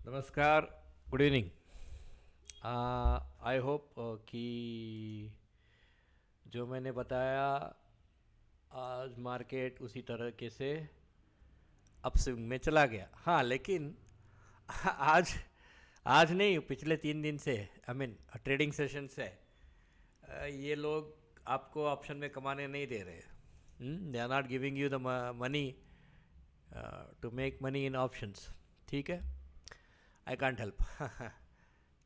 नमस्कार, good evening. I hope कि जो मैंने बताया आज मार्केट उसी तरीके से अपस्विंग में चला गया। हाँ, लेकिन आज आज नहीं, पिछले 3 दिन से ट्रेडिंग सेशन से ये लोग आपको ऑप्शन में कमाने नहीं दे रहे। They are not giving you the money to make money in options. ठीक है, आई कांट हेल्प।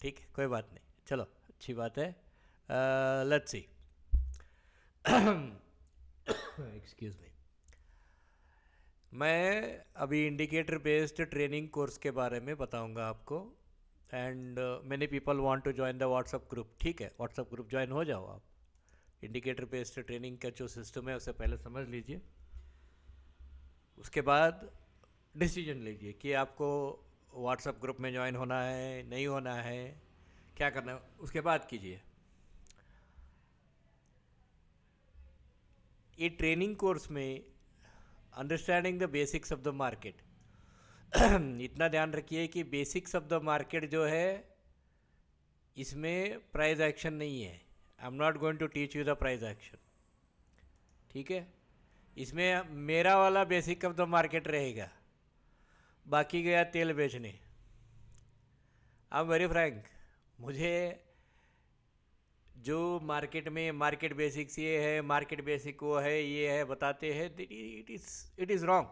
ठीक है, कोई बात नहीं, चलो अच्छी बात है। Let's see. Excuse me. मैं अभी इंडिकेटर बेस्ड ट्रेनिंग कोर्स के बारे में बताऊंगा आपको। And many people want to join the WhatsApp group. ठीक है, व्हाट्सअप ग्रुप ज्वाइन हो जाओ आप। इंडिकेटर बेस्ड ट्रेनिंग का जो सिस्टम है उसे पहले समझ लीजिए, उसके बाद डिसीजन लीजिए कि आपको व्हाट्सएप ग्रुप में ज्वाइन होना है, नहीं होना है, क्या करना है, उसके बाद कीजिए। ये ट्रेनिंग कोर्स में understanding the basics of the market, इतना ध्यान रखिए कि बेसिक्स ऑफ द मार्केट जो है इसमें प्राइस एक्शन नहीं है। I am not going to teach you the price action. ठीक है, इसमें मेरा वाला बेसिक ऑफ द मार्केट रहेगा, बाकी गया तेल बेचने। आई एम वेरी फ्रैंक, मुझे जो मार्केट में मार्केट बेसिक्स ये है, मार्केट बेसिक वो है, ये है बताते हैं, इट इज़ रॉन्ग।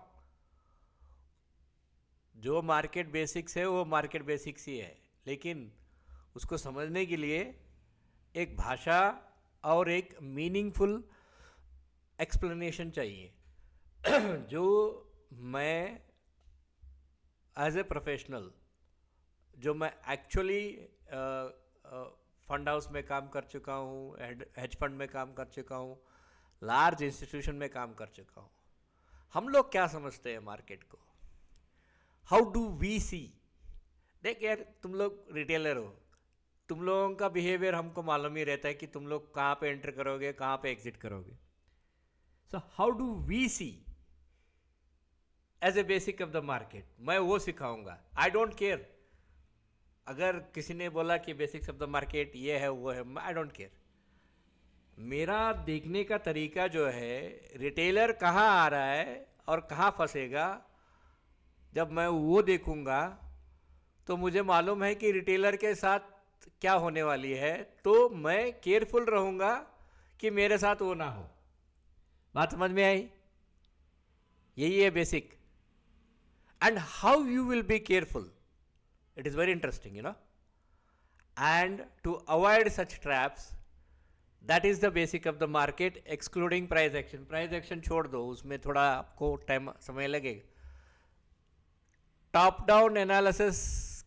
जो मार्केट बेसिक्स है वो मार्केट बेसिक्स ही है, लेकिन उसको समझने के लिए एक भाषा और एक मीनिंगफुल एक्सप्लेनेशन चाहिए। जो मैं एज ए प्रोफेशनल, जो मैं एक्चुअली फंड हाउस में काम कर चुका हूँ, हेज फंड में काम कर चुका हूँ, लार्ज इंस्टीट्यूशन में काम कर चुका हूँ, हम लोग क्या समझते हैं मार्केट को, हाउ डू वी सी। देख यार, तुम लोग रिटेलर हो, तुम लोगों का बिहेवियर हमको मालूम ही रहता है कि तुम लोग कहाँ पे एंटर करोगे, कहाँ पे एग्जिट करोगे। So how do we see as a basic of the market, मैं वो सिखाऊंगा। आई डोंट केयर अगर किसी ने बोला कि बेसिक्स ऑफ द मार्केट ये है वो है, आई डोंट केयर। मेरा देखने का तरीका जो है, रिटेलर कहाँ आ रहा है और कहाँ फंसेगा, जब मैं वो देखूंगा तो मुझे मालूम है कि रिटेलर के साथ क्या होने वाली है, तो मैं केयरफुल रहूंगा कि मेरे साथ वो ना हो। बात समझ में आई? यही है basic. And how you will be careful, it is very interesting, and to avoid such traps, that is the basic of the market, excluding price action. price action छोड़ दो, उसमें थोड़ा आपको टाइम समय लगेगा। टॉप डाउन एनालिसिस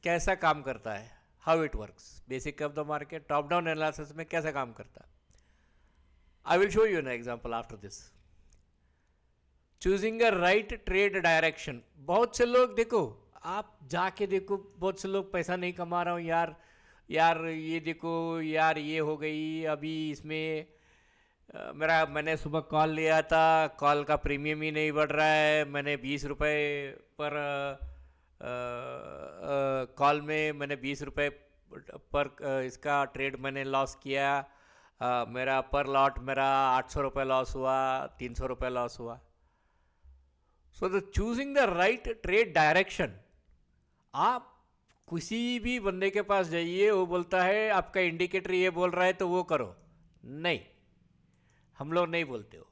कैसा काम करता है, how it works, basic of the market top down analysis में कैसा काम करता है, I will show you an example after this. Choosing a right trade direction. बहुत से लोग देखो, आप जाके देखो, बहुत से लोग पैसा नहीं कमा रहा हूँ यार, यार ये देखो यार, ये हो गई अभी इसमें मैंने सुबह कॉल लिया था, कॉल का प्रीमियम ही नहीं बढ़ रहा है, मैंने 20 रुपये पर कॉल में मैंने 20 रुपये पर इसका ट्रेड मैंने लॉस किया। मेरा पर लॉट मेरा 800 रुपये लॉस हुआ, 300 रुपये लॉस हुआ। So the choosing the right trade direction. आप किसी भी बंदे के पास जाइए, वो बोलता है आपका इंडिकेटर ये बोल रहा है तो वो करो, नहीं, हम लोग नहीं बोलते हो।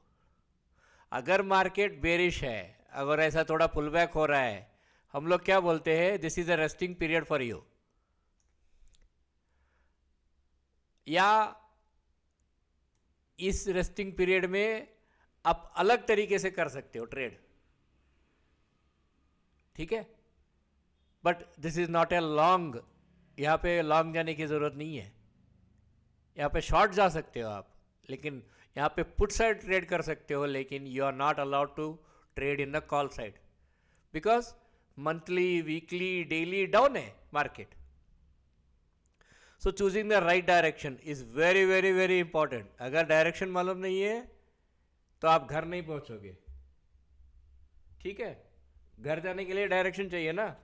अगर मार्केट बेरिश है, अगर ऐसा थोड़ा पुल बैक हो रहा है, हम लोग क्या बोलते हैं, this is a resting period for you, या इस रेस्टिंग पीरियड में आप अलग तरीके से कर सकते हो ट्रेड। ठीक है, but this is not a long, यहाँ पे लॉन्ग जाने की ज़रूरत नहीं है। यहाँ पे शॉर्ट जा सकते हो आप, लेकिन यहाँ पे पुट साइड ट्रेड कर सकते हो, लेकिन you are not allowed to trade in the call side, because monthly weekly daily down है market. So choosing the right direction is very very very important. अगर डायरेक्शन मालूम नहीं है तो आप घर नहीं पहुंचोगे। ठीक है, घर जाने के लिए डायरेक्शन चाहिए ना।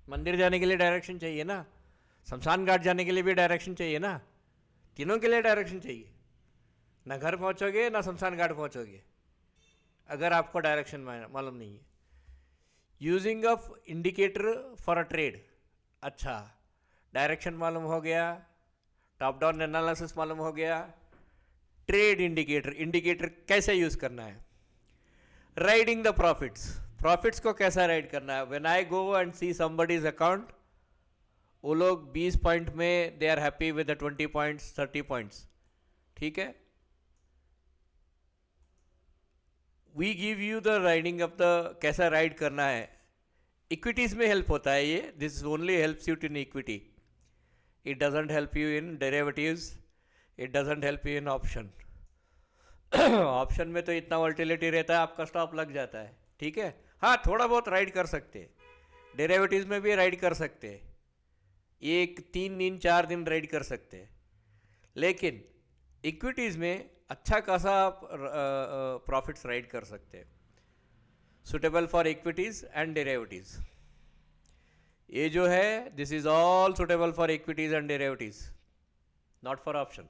मंदिर जाने के लिए डायरेक्शन चाहिए ना, शमशान घाट जाने के लिए भी डायरेक्शन चाहिए ना, तीनों के लिए डायरेक्शन चाहिए। ना घर पहुंचोगे ना शमशान घाट पहुंचोगे अगर आपको डायरेक्शन मालूम नहीं है। Using of indicator for a trade, अच्छा डायरेक्शन मालूम हो गया, टॉप डाउन एनालिसिस मालूम हो गया, ट्रेड इंडिकेटर, इंडिकेटर कैसे यूज करना है, राइडिंग द प्रॉफिट्स, प्रॉफिट्स को कैसा राइड करना है। When I go and see somebody's account, वो लोग 20 पॉइंट में they are happy with 20 points 30 points, ठीक है। We give you the riding of the कैसा राइड करना है। इक्विटीज में हेल्प होता है ये, this only helps you in equity, it doesn't help you in derivatives, it doesn't help you in option. Option में तो इतना वोलेटिलिटी रहता है, आपका स्टॉप लग जाता है, ठीक है। हाँ थोड़ा बहुत राइड कर सकते हैं, डेरिवेटिव्स में भी राइड कर सकते हैं, 1 3 दिन 4 दिन राइड कर सकते हैं, लेकिन इक्विटीज़ में अच्छा खासा प्रॉफिट्स राइड कर सकते हैं। Suitable for equities and derivatives, ये जो है this is all suitable for equities and derivatives, not for option.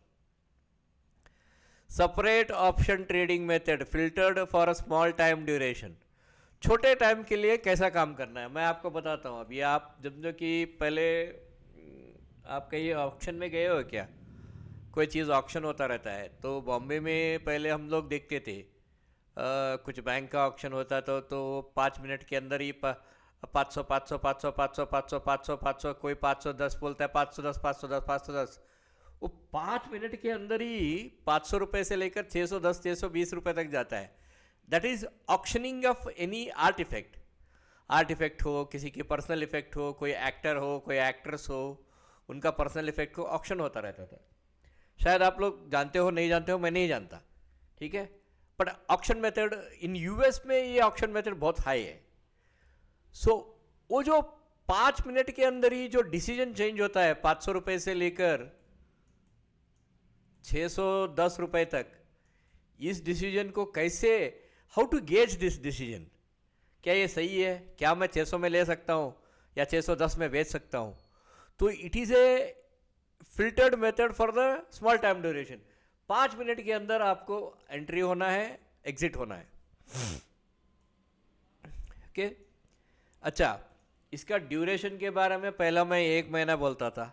Separate option trading method filtered for a small time duration, छोटे टाइम के लिए कैसा काम करना है मैं आपको बताता हूँ। अभी आप जब जो कि पहले आप कहीं ऑक्शन में गए हो क्या, कोई चीज़ ऑक्शन होता रहता है, तो बॉम्बे में पहले हम लोग देखते थे कुछ बैंक का ऑक्शन होता तो 5 मिनट के अंदर ही 500 500 500 500 500 500 500 कोई 510 बोलता है, 510 510 510, वो 5 मिनट के अंदर ही 500 रुपये से लेकर 610 620 रुपये तक जाता है। That is auctioning of any art effect, art effect हो, किसी की पर्सनल इफेक्ट हो, कोई एक्टर हो, कोई एक्ट्रेस हो, उनका पर्सनल इफेक्ट को ऑक्शन होता रहता था। शायद आप लोग जानते हो नहीं जानते हो, मैं नहीं जानता, ठीक है। But auction method in US में ये ऑक्शन मेथड बहुत हाई है। सो वो जो 5 मिनट के अंदर ही जो डिसीजन चेंज होता है 500 रुपये से लेकर 610 रुपये तक, इस डिसीजन को कैसे, how to gauge this decision, क्या ये सही है, क्या मैं 600 में ले सकता हूँ या 610 में बेच सकता हूँ। तो it is a filtered method for the small time duration. 5 minute के अंदर आपको एंट्री होना है, एग्जिट होना है, ओके। अच्छा, इसका ड्यूरेशन के बारे में पहला मैं 1 महीना बोलता था,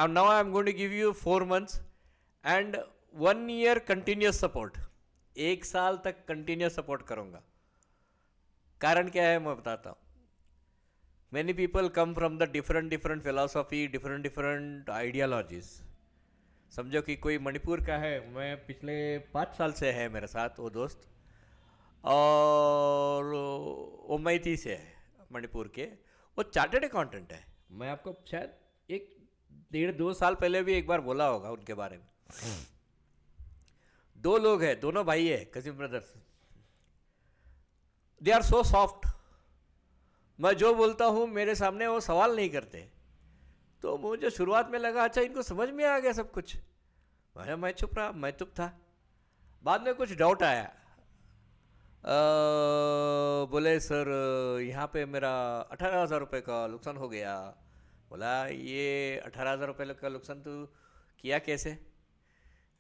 now I am going to give you 4 months and 1 year continuous support, 1 साल तक कंटिन्यूस सपोर्ट करूंगा। कारण क्या है मैं बताता हूँ। Many people come from the different philosophy, different ideologies. समझो कि कोई मणिपुर का है, मैं पिछले 5 साल से है मेरे साथ वो दोस्त, और वो मैती से है मणिपुर के, वो चार्टर्ड अकाउंटेंट है। मैं आपको शायद 1.5-2 साल पहले भी एक बार बोला होगा उनके बारे में। 2 लोग हैं, दोनों भाई है, cousin brothers, they are so soft. मैं जो बोलता हूँ मेरे सामने वो सवाल नहीं करते, तो मुझे शुरुआत में लगा अच्छा इनको समझ में आ गया सब कुछ, मैं चुप रहा, मैं चुप था। बाद में कुछ डाउट आया, बोले सर यहाँ पे मेरा 18,000 रुपये का नुकसान हो गया। बोला ये 18,000 रुपये का नुकसान तो किया कैसे?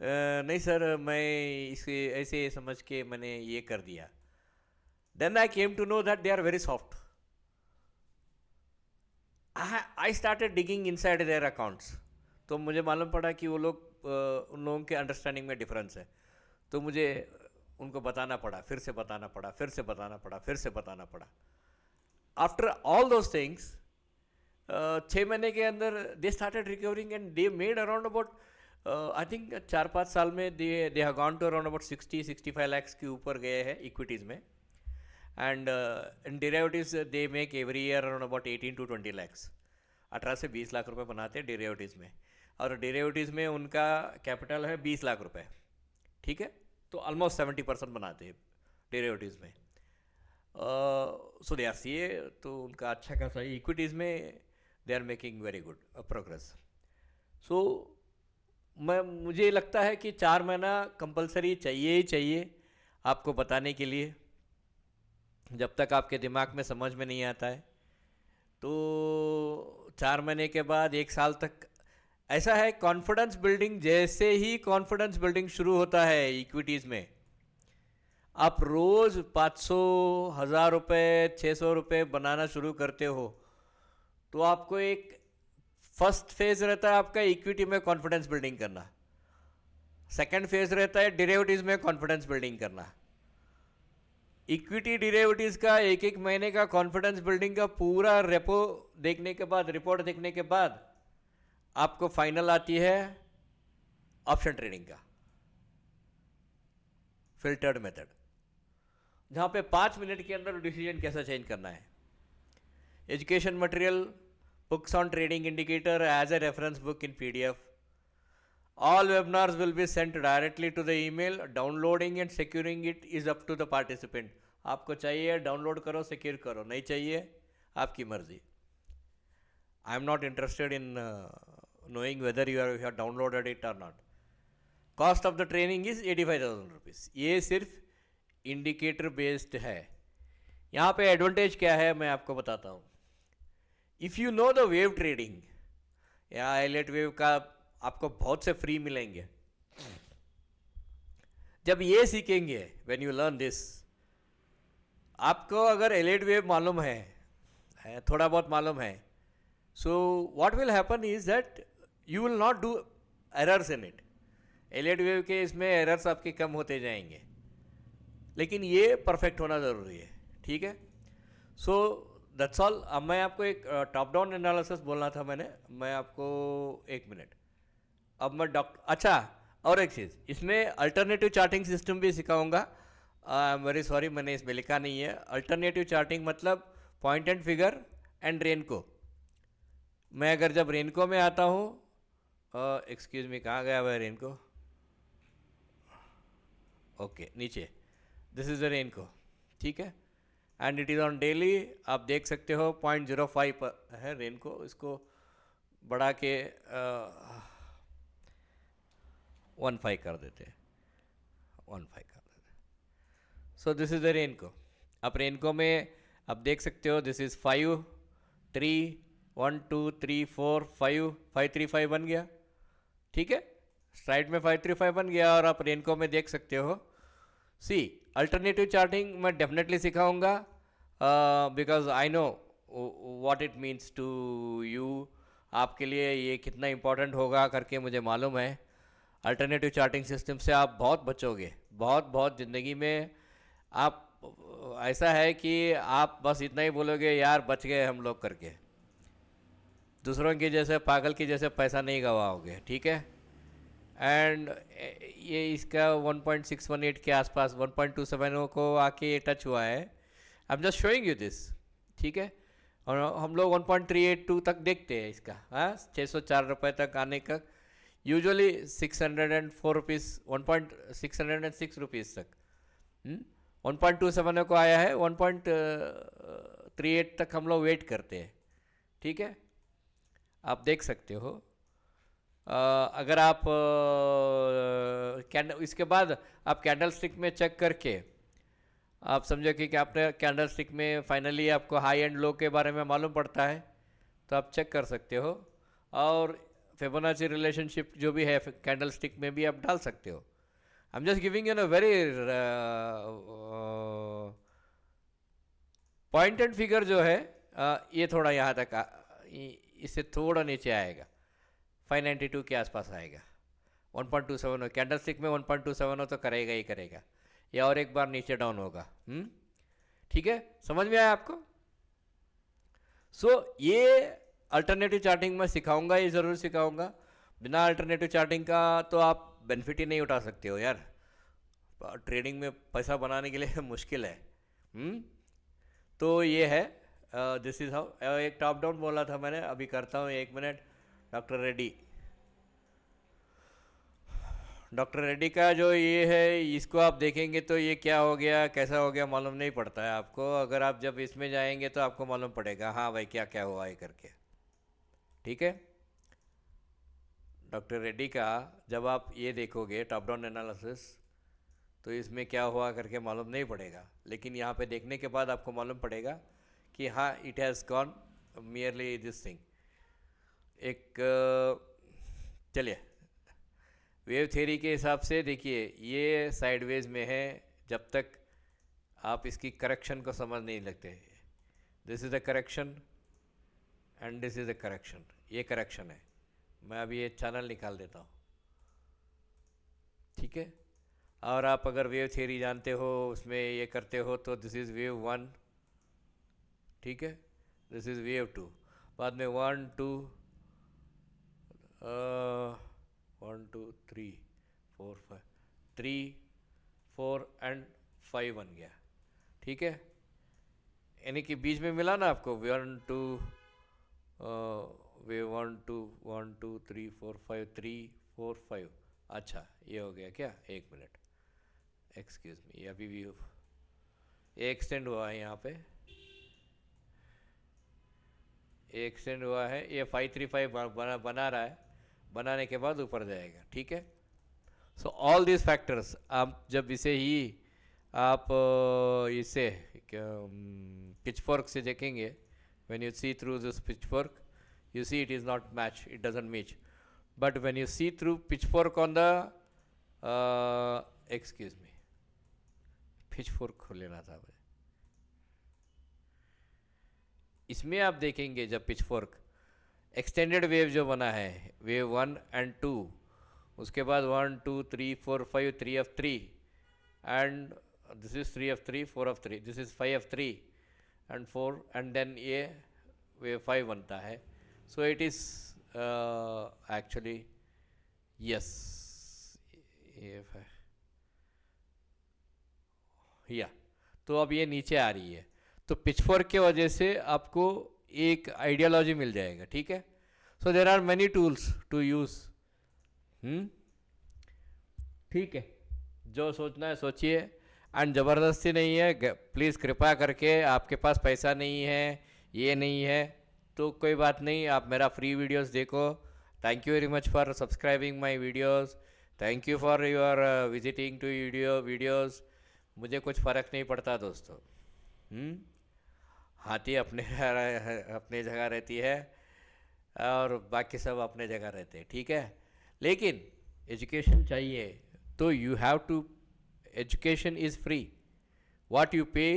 नहीं सर, मैं इसे ऐसे समझ के मैंने ये कर दिया। Then I came to know that they are very soft. I started digging inside their accounts, तो मुझे मालूम पड़ा कि वो लोग उन लोगों के अंडरस्टैंडिंग में डिफरेंस है। तो मुझे उनको बताना पड़ा, फिर से बताना पड़ा, फिर से बताना पड़ा, फिर से बताना पड़ा। आफ्टर ऑल दोज थिंग्स 6 महीने के अंदर they started recovering and they made around about I think 4-5 साल में they have gone to around about 60-65 lakh के ऊपर गए हैं इक्विटीज़ में। And in derivatives they make every year around about 18 to 20 lakhs, 18 से 20 लाख रुपए बनाते हैं डेरिवेटिव्स में। और डेरिवेटिव्स में उनका कैपिटल है 20 लाख रुपए, ठीक है। तो ऑलमोस्ट 70% बनाते हैं डेरिवेटिव्स में। सो दे आर सीए, तो उनका अच्छा खासा इक्विटीज़ में they are making very good progress. So मुझे लगता है कि 4 महीना कंपलसरी चाहिए ही चाहिए आपको बताने के लिए, जब तक आपके दिमाग में समझ में नहीं आता है। तो 4 महीने के बाद 1 साल तक ऐसा है। कॉन्फिडेंस बिल्डिंग, जैसे ही कॉन्फिडेंस बिल्डिंग शुरू होता है इक्विटीज़ में, आप रोज़ 500, 1000 रुपये, 600 रुपये बनाना शुरू करते हो, तो आपको एक फर्स्ट फेज रहता है आपका इक्विटी में कॉन्फिडेंस बिल्डिंग करना, सेकंड फेज रहता है डेरिवेटिव्स में कॉन्फिडेंस बिल्डिंग करना। इक्विटी डेरिवेटिव्स का 1-1 महीने का कॉन्फिडेंस बिल्डिंग का पूरा रेपो देखने के बाद, रिपोर्ट देखने के बाद, आपको फाइनल आती है ऑप्शन ट्रेडिंग का फिल्टर्ड मेथड, जहाँ पे 5 मिनट के अंदर डिसीजन कैसा चेंज करना है। Education material, books on trading indicator as a reference book in PDF. All webinars will be sent directly to the email. Downloading and securing it is up to the participant. आपको चाहिए download करो, secure करो, नहीं चाहिए आपकी मर्जी। आई am not interested in knowing whether you have downloaded it or not. Cost of the training is 85,000 rupees. ये सिर्फ इंडिकेटर बेस्ड है। यहाँ पे एडवांटेज क्या है मैं आपको बताता हूँ। If you know the wave trading या एलेट वेव का आपको बहुत से फ्री मिलेंगे। जब ये सीखेंगे, व्हेन यू लर्न दिस, आपको अगर एलेट वेव मालूम है, थोड़ा बहुत मालूम है, so what will happen is that you will not do errors in it. AILET wave के इसमें एरर्स आपके कम होते जाएंगे, लेकिन ये परफेक्ट होना ज़रूरी है, ठीक है। So that's all. अब मैं आपको एक टॉप डाउन एनालिसिस बोलना था मैं आपको 1 मिनट। अब मैं अच्छा, और एक चीज़, इसमें अल्टरनेटिव चार्टिंग सिस्टम भी सिखाऊंगा। आई एम वेरी सॉरी, मैंने इसमें लिखा नहीं है। अल्टरनेटिव चार्टिंग मतलब पॉइंट एंड फिगर एंड रेनको। मैं अगर जब रेनको में आता हूँ, एक्सक्यूज मी, कहाँ गया हुआ है रेनको? ओके, नीचे, दिस इज़ द रेनको, ठीक है। And it is on daily. आप देख सकते हो 0.05 पर है रेनको। इसको बढ़ा के 1.5 कर देते हैं, 1.5 कर देते हैं। So this is the Renko. अब रेनको में आप देख सकते हो, दिस इज़ 5, 3, 1, 2, 3, 4, 5, 535 बन गया, ठीक है। स्ट्राइट में 535 बन गया। और आप रेनको में देख सकते हो, सी अल्टरनेटिव चार्टिंग मैं डेफिनेटली सिखाऊंगा, because I know what it means to you. आपके लिए ये कितना इम्पोर्टेंट होगा करके मुझे मालूम है। अल्टरनेटिव चार्टिंग सिस्टम से आप बहुत बचोगे, बहुत ज़िंदगी में। आप ऐसा है कि आप बस इतना ही बोलोगे, यार बच गए हम लोग करके, दूसरों के जैसे पागल की जैसे पैसा नहीं गवाओगे, ठीक है। एंड ये इसका 1.618 के आसपास 1.27 को आके टच हुआ है। I am just showing you this, ठीक है। और हम लोग 1.382 तक देखते हैं इसका, हाँ, 604 रुपये तक आने का। यूजुअली 604 रुपीज़, 1.606 रुपीज़ तक। 1.27 को आया है, 1.38 तक हम लोग वेट करते हैं, ठीक है। आप देख सकते हो। अगर आप इसके बाद आप कैंडल स्टिक में चेक करके आप समझो कि आपने कैंडल स्टिक में फाइनली आपको हाई एंड लो के बारे में मालूम पड़ता है, तो आप चेक कर सकते हो। और फिबोनाची रिलेशनशिप जो भी है कैंडल स्टिक में भी आप डाल सकते हो। I am just giving you a very point and figure जो है, ये थोड़ा यहाँ तक इससे थोड़ा नीचे आएगा, 592 के आसपास आएगा। 1.27 कैंडल स्टिक में 1.27 तो करेगा ही करेगा, या और एक बार नीचे डाउन होगा। ठीक है, समझ में आया आपको? सो ये अल्टरनेटिव चार्टिंग में सिखाऊंगा, ये ज़रूर सिखाऊंगा। बिना अल्टरनेटिव चार्टिंग का तो आप बेनिफिट ही नहीं उठा सकते हो यार। ट्रेडिंग में पैसा बनाने के लिए मुश्किल है। तो ये है, दिस इज़ हाउ। एक टॉप डाउन बोला था मैंने, अभी करता हूँ 1 मिनट। डॉक्टर रेड्डी का जो ये है, इसको आप देखेंगे तो ये क्या हो गया कैसा हो गया मालूम नहीं पड़ता है आपको। अगर आप जब इसमें जाएंगे तो आपको मालूम पड़ेगा, हाँ भाई क्या क्या हुआ है करके, ठीक है। डॉक्टर रेड्डी का जब आप ये देखोगे टॉप डाउन एनालिसिस, तो इसमें क्या हुआ करके मालूम नहीं पड़ेगा, लेकिन यहाँ पे देखने के बाद आपको मालूम पड़ेगा कि हाँ, it has gone merely this thing. एक चलिए वेव थ्योरी के हिसाब से देखिए ये साइडवेज में है जब तक आप इसकी करेक्शन को समझ नहीं लगते. This is the correction and this is the correction. ये करेक्शन है. मैं अभी ये चैनल निकाल देता हूँ. ठीक है. और आप अगर वेव थ्योरी जानते हो उसमें ये करते हो तो दिस इज़ वेव वन. ठीक है. This is wave two. बाद में 1 2 1 2 3 4 5 3 4 एंड 5 बन गया. ठीक है. यानी कि बीच में मिला ना आपको 1 2 वेव 1 2 1 2 3 4 5 3 4 5. अच्छा ये हो गया क्या. एक मिनट एक्सक्यूज़ मी. अभी भी ये एक्सटेंड हुआ है यहाँ पे. ये एक्सटेंड हुआ है. ये 535 बना रहा है. बनाने के बाद ऊपर जाएगा. ठीक है. सो ऑल दिस फैक्टर्स आप जब इसे ही आप इसे पिचफोर्क से देखेंगे. When you see through this pitchfork you see it is not match, it doesn't match. But when you see through pitchfork on the excuse me, pitchfork खोल लेना था मुझे. इसमें आप देखेंगे जब पिचफोर्क एक्सटेंडेड वेव जो बना है वेव 1 and 2, उसके बाद 1 2 3 4 5 3f3 and this is 3f3 4f3, this is 5f3 and 4 and then ये वेव 5 बनता है. So it is actually yes. या तो अब ये नीचे आ रही है तो पिचफोर्क के वजह से आपको एक आइडियोलॉजी मिल जाएगा. ठीक है. So there are many tools to use. ठीक है. जो सोचना है सोचिए एंड ज़बरदस्ती नहीं है. प्लीज़ कृपया करके आपके पास पैसा नहीं है ये नहीं है तो कोई बात नहीं. आप मेरा फ्री वीडियोस देखो. Thank you very much for subscribing my videos. Thank you for your visiting to videos. मुझे कुछ फ़र्क नहीं पड़ता दोस्तों. हाथी अपने जगह रहती है और बाकी सब अपने जगह रहते हैं. ठीक है. लेकिन एजुकेशन चाहिए तो you have to. Education is free. What you pay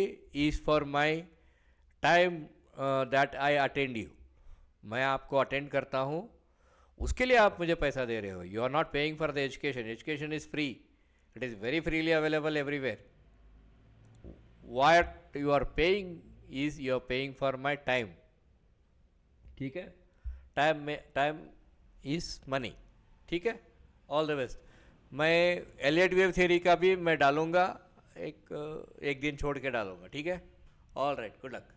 is for my time that I attend you. मैं आपको अटेंड करता हूँ उसके लिए आप मुझे पैसा दे रहे हो. You are not paying for the education. Education is free. It is very freely available everywhere. What you are paying is you are paying for my time. ठीक है. Time is money. ठीक है. All the best. मैं Elliott wave theory का भी मैं डालूँगा एक दिन छोड़ के डालूँगा. ठीक है. All right. Good luck.